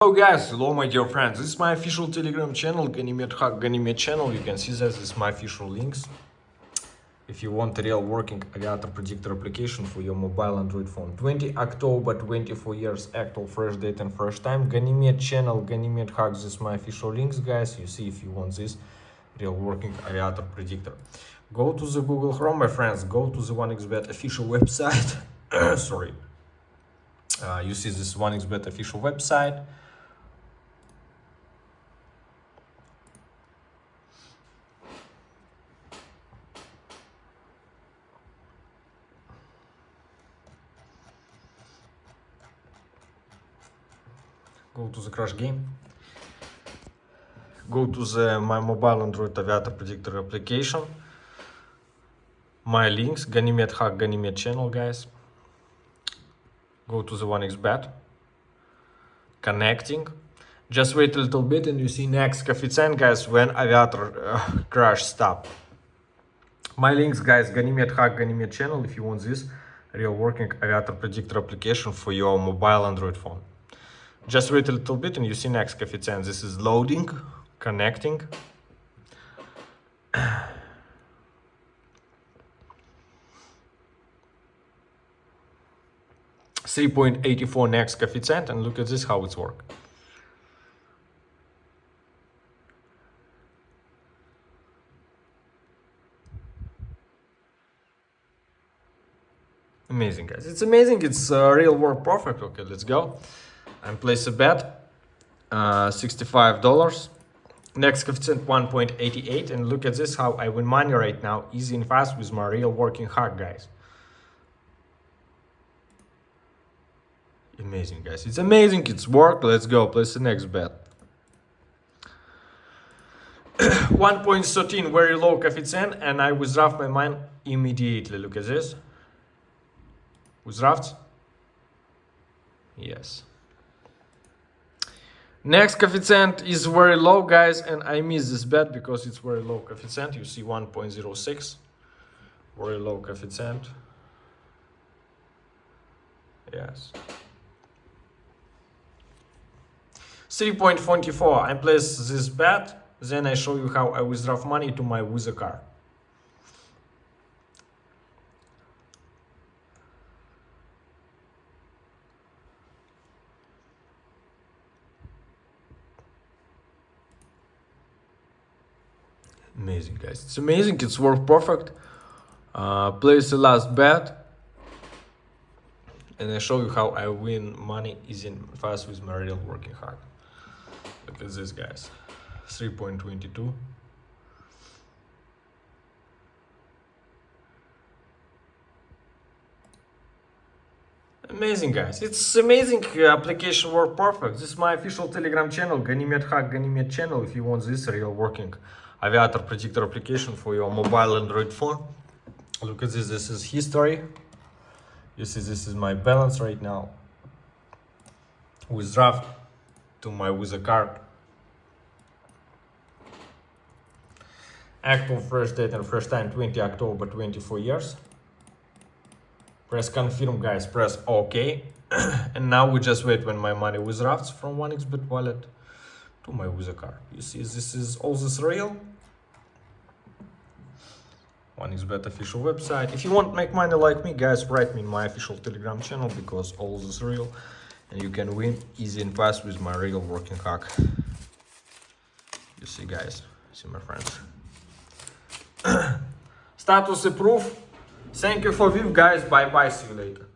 Hello guys, hello my dear friends, this is my official Telegram channel, Ganymede Hack Ganymede channel. You can see that this is my official links. If you want a real working Aviator Predictor application for your mobile Android phone, 20 October, 24 years actual, fresh date and fresh time, Ganymede channel, Ganymede Hack, this is my official links guys. You see if you want this real working Aviator Predictor. Go to the Google Chrome my friends, go to the 1xBet official website. Sorry. You see this 1xBet official website. Go to the crash game, go to the my mobile Android Aviator Predictor application, my links, Ganymede Hack Ganymede channel guys, go to the 1xBet, connecting, just wait a little bit and you see next coefficient guys when Aviator crash stop. My links guys, Ganymede Hack Ganymede channel if you want this real working Aviator Predictor application for your mobile Android phone. Just wait a little bit and you see next coefficient. This is loading, connecting. 3.84 next coefficient, and look at this how it's work. Amazing guys, it's amazing, it's real work perfect. Okay, let's go and place a bet. $65. Next coefficient 1.88, and look at this how I win money right now, easy and fast with my real working hack guys. Amazing guys, it's amazing, it's work. Let's go place the next bet. 1.13 very low coefficient, and I withdraw my money immediately. Look at this. Withdraft. Yes. Next coefficient is very low guys, and I miss this bet because it's very low coefficient. You see 1.06, very low coefficient. Yes. 3.24, I place this bet, then I show you how I withdraw money to my Visa card. Amazing guys, it's amazing, it's work perfect. Place the last bet and I show you how I win money easy and fast with my real working hack. Look at this guys, 3.22. Amazing guys, it's amazing, application work perfect. This is my official Telegram channel, Ganymede Hack Ganymede channel if you want this real working Aviator Predictor application for your mobile Android phone. Look at this, this is history. You see this is my balance right now. Withdraw to my Visa card. Actual fresh date and fresh time 20 October 24 years. Press confirm guys, press OK. And now we just wait when my money withdraws from 1xBet wallet to my Visa card. You see this is all this real. 1xBet official website. If you want to make money like me guys, write me in my official Telegram channel because all this real and you can win easy and fast with my real working hack. You see guys, see my friends. Status approved. Thank you for view guys, bye bye, see you later.